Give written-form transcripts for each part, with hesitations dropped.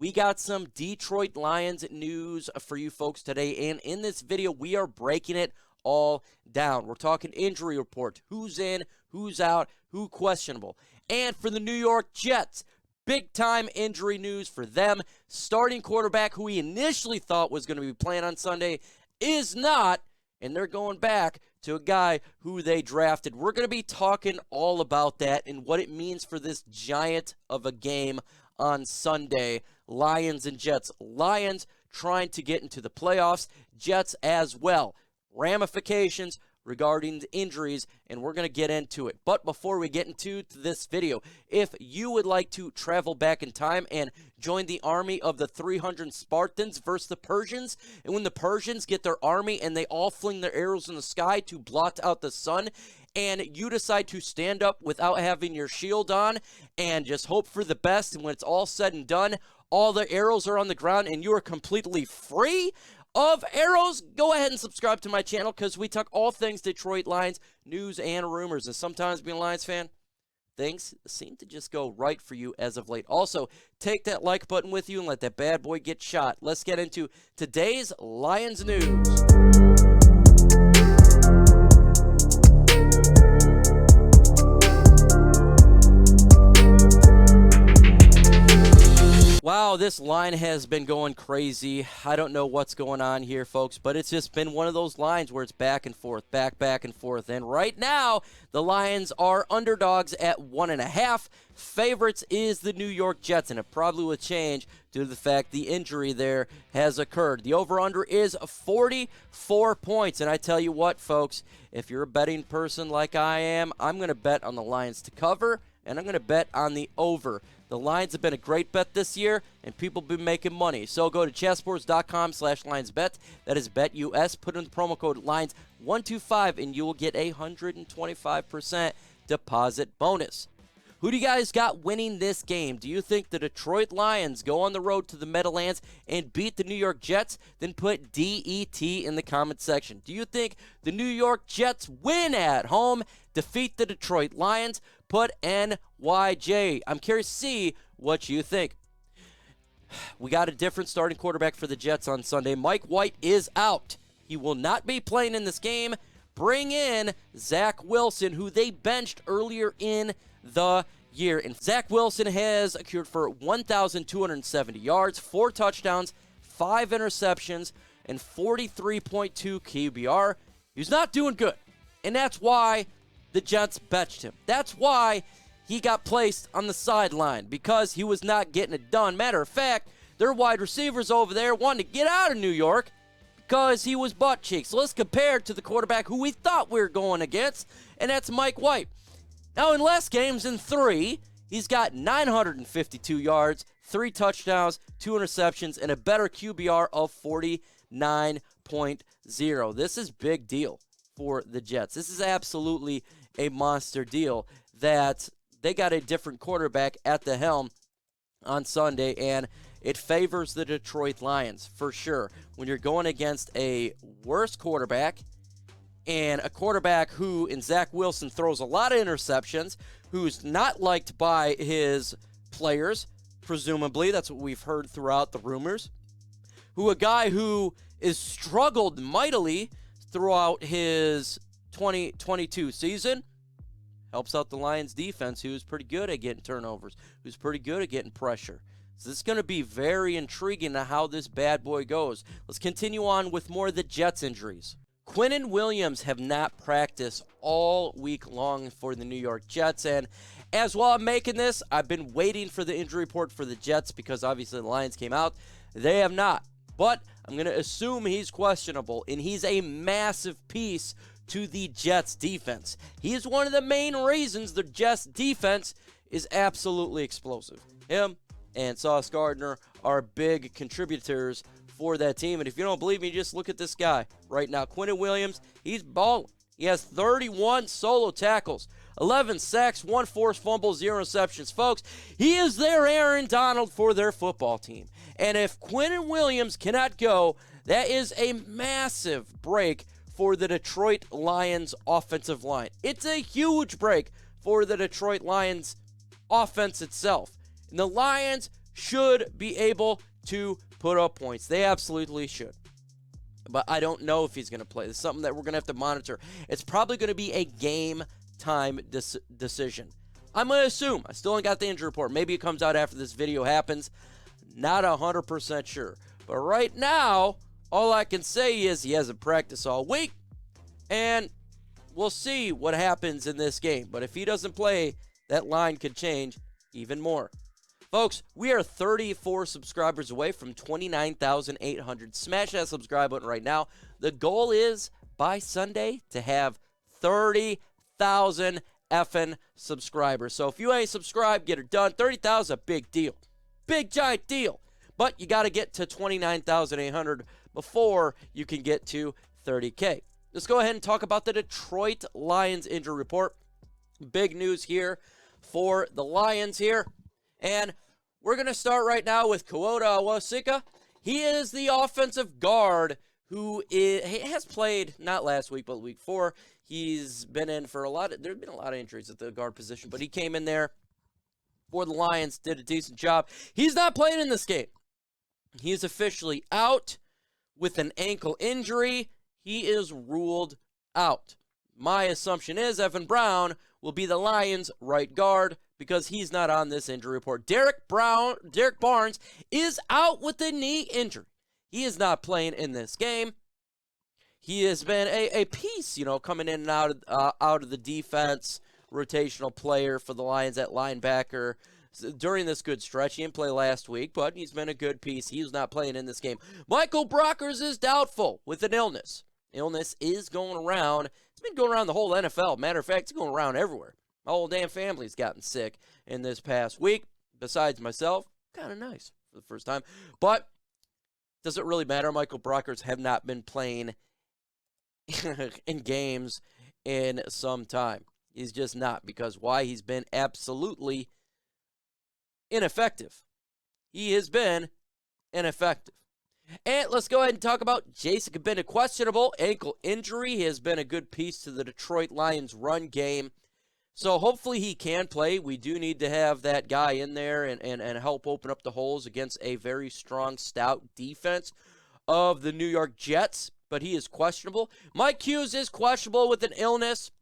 We got some Detroit Lions news for you folks today, and in this video, we are breaking it all down. We're talking injury report, who's in, who's out, who questionable. And for the New York Jets, big-time injury news for them. Starting quarterback who we initially thought was going to be playing on Sunday is not, and they're going back to a guy who they drafted. We're going to be talking all about that and what it means for this giant of a game on Sunday. Lions and Jets. Lions trying to get into the playoffs. Jets as well. Ramifications regarding the injuries, and we're going to get into it. But before we get into this video, if you would like to travel back in time and join the army of the 300 Spartans versus the Persians, and when the Persians get their army and they all fling their arrows in the sky to blot out the sun, and you decide to stand up without having your shield on and just hope for the best, and when it's all said and done, all the arrows are on the ground and you are completely free of arrows, go ahead and subscribe to my channel because we talk all things Detroit Lions, news and rumors. And sometimes being a Lions fan, things seem to just go right for you as of late. Also, take that like button with you and let that bad boy get shot. Let's get into today's Lions news. Wow, this line has been going crazy. I don't know what's going on here, folks, but it's just been one of those lines where it's back and forth, back and forth. And right now, the Lions are underdogs at 1.5. Favorites is the New York Jets, and it probably will change due to the fact the injury there has occurred. The over-under is 44 points. And I tell you what, folks, if you're a betting person like I am, I'm going to bet on the Lions to cover, and I'm going to bet on the over. The Lions have been a great bet this year, and people have been making money. So go to chessports.com/LionsBet. That is BetUS. Put in the promo code LINES125, and you will get a 125% deposit bonus. Who do you guys got winning this game? Do you think the Detroit Lions go on the road to the Meadowlands and beat the New York Jets? Then put DET in the comment section. Do you think the New York Jets win at home, defeat the Detroit Lions? Put NYJ. I'm curious to see what you think. We got a different starting quarterback for the Jets on Sunday. Mike White is out. He will not be playing in this game. Bring in Zack Wilson, who they benched earlier in the year. And Zack Wilson has accrued for 1,270 yards, 4 touchdowns, 5 interceptions, and 43.2 QBR. He's not doing good. And that's why the Jets benched him. That's why he got placed on the sideline, because he was not getting it done. Matter of fact, their wide receivers over there wanted to get out of New York because he was butt cheeks. So let's compare it to the quarterback who we thought we were going against, and that's Mike White. Now, in less games than 3, he's got 952 yards, 3 touchdowns, 2 interceptions, and a better QBR of 49.0. This is big deal for the Jets. This is absolutely a monster deal that they got a different quarterback at the helm on Sunday, and it favors the Detroit Lions for sure. When you're going against a worse quarterback and a quarterback who, in Zack Wilson, throws a lot of interceptions, who's not liked by his players, presumably, that's what we've heard throughout the rumors, a guy who is struggled mightily throughout his 2022 season, helps out the Lions defense, who's pretty good at getting turnovers, who's pretty good at getting pressure. So this is going to be very intriguing to how this bad boy goes. Let's continue on with more of the Jets injuries. Quinnen Williams have not practiced all week long for the New York Jets, and as while I'm making this, I've been waiting for the injury report for the Jets because obviously the Lions came out. They have not, but I'm going to assume he's questionable, and he's a massive piece to the Jets defense. He is one of the main reasons the Jets defense is absolutely explosive. Him and Sauce Gardner are big contributors for that team. And if you don't believe me, just look at this guy right now. Quinnen Williams, he's balling. He has 31 solo tackles, 11 sacks, 1 forced fumble, 0 interceptions. Folks, he is their Aaron Donald for their football team. And if Quinnen Williams cannot go, that is a massive break for the Detroit Lions offensive line. It's a huge break for the Detroit Lions offense itself. And the Lions should be able to put up points. They absolutely should. But I don't know if he's going to play. It's something that we're going to have to monitor. It's probably going to be a game time decision. I'm going to assume. I still ain't got the injury report. Maybe it comes out after this video happens. Not 100% sure. But right now, all I can say is he hasn't practiced all week. And we'll see what happens in this game. But if he doesn't play, that line could change even more. Folks, we are 34 subscribers away from 29,800. Smash that subscribe button right now. The goal is, by Sunday, to have 30,000 effing subscribers. So if you ain't subscribed, get it done. 30,000 is a big deal. Big, giant deal. But you got to get to 29,800 before you can get to 30K. Let's go ahead and talk about the Detroit Lions injury report. Big news here for the Lions here. And we're going to start right now with Okudah. He is the offensive guard who has played, not last week, but the week before. He's been in for there's been a lot of injuries at the guard position, but he came in there for the Lions, did a decent job. He's not playing in this game. He is officially out with an ankle injury. He is ruled out. My assumption is Evan Brown will be the Lions' right guard because he's not on this injury report. Derek Barnes is out with a knee injury. He is not playing in this game. He has been a piece, coming in and out of the defense, rotational player for the Lions at linebacker during this good stretch. He didn't play last week, but he's been a good piece. He's not playing in this game. Michael Brockers is doubtful with an illness. Illness is going around. It's been going around the whole NFL. Matter of fact, it's going around everywhere. My whole damn family's gotten sick in this past week, besides myself. Kind of nice for the first time. But does it really matter? Michael Brockers have not been playing in games in some time. He's just not, because why? He's been absolutely ineffective. He has been ineffective. And let's go ahead and talk about Jason Cabinda. Questionable ankle injury. He has been a good piece to the Detroit Lions run game. So hopefully he can play. We do need to have that guy in there and help open up the holes against a very strong, stout defense of the New York Jets. But he is questionable. Mike Hughes is questionable with an illness.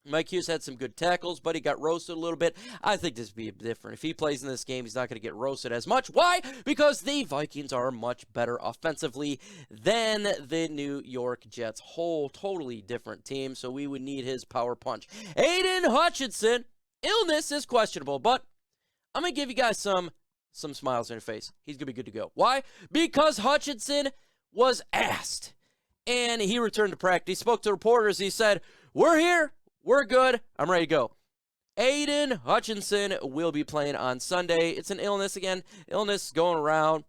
Mike Hughes had some good tackles, but he got roasted a little bit. I think this would be different. If he plays in this game, he's not going to get roasted as much. Why? Because the Vikings are much better offensively than the New York Jets. Whole totally different team, so we would need his power punch. Aidan Hutchinson, illness is questionable, but I'm going to give you guys some smiles on your face. He's going to be good to go. Why? Because Hutchinson was asked, and he returned to practice. He spoke to reporters. He said, "We're here. We're good. I'm ready to go." Aidan Hutchinson will be playing on Sunday. It's an illness again. Illness going around.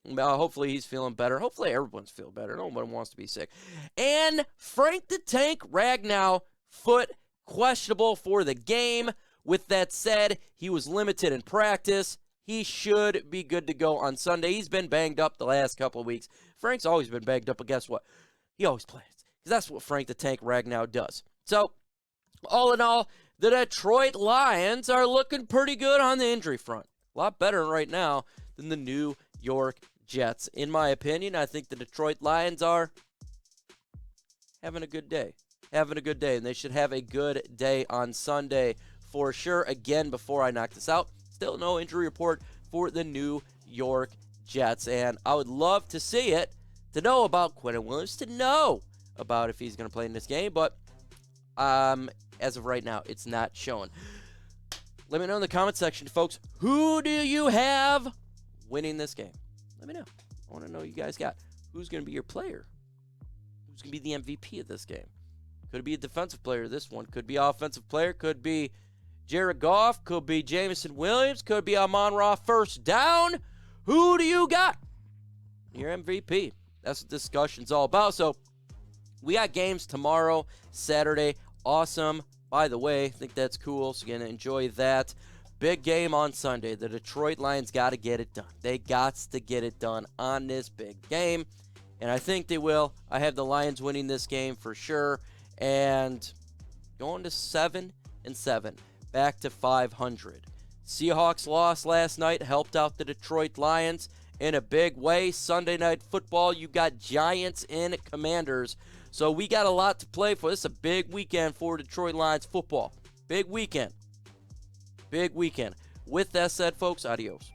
Hopefully he's feeling better. Hopefully everyone's feeling better. No one wants to be sick. And Frank the Tank Ragnow, foot questionable for the game. With that said, he was limited in practice. He should be good to go on Sunday. He's been banged up the last couple of weeks. Frank's always been banged up, but guess what? He always plays. Because that's what Frank the Tank Ragnow does. So, all in all, the Detroit Lions are looking pretty good on the injury front. A lot better right now than the New York Jets. In my opinion, I think the Detroit Lions are having a good day. Having a good day, and they should have a good day on Sunday for sure. Again, before I knock this out, still no injury report for the New York Jets, and I would love to see it, to know about Quinnen Williams, to know about if he's going to play in this game, but as of right now, it's not shown. Let me know in the comment section, folks. Who do you have winning this game? Let me know. I want to know who you guys got. Who's going to be your player? Who's going to be the MVP of this game? Could it be a defensive player? This one could be offensive player. Could be Jared Goff. Could be Jameson Williams. Could be Amon-Ra first down. Who do you got? Your MVP. That's what discussion's all about. So we got games tomorrow, Saturday. Awesome. By the way, I think that's cool, so you're going to enjoy that. Big game on Sunday. The Detroit Lions got to get it done. They got to get it done on this big game, and I think they will. I have the Lions winning this game for sure, and going to 7-7, back to 500. Seahawks lost last night, helped out the Detroit Lions in a big way. Sunday Night Football, you got Giants and Commanders. So we got a lot to play for. This is a big weekend for Detroit Lions football. Big weekend. Big weekend. With that said, folks, adios.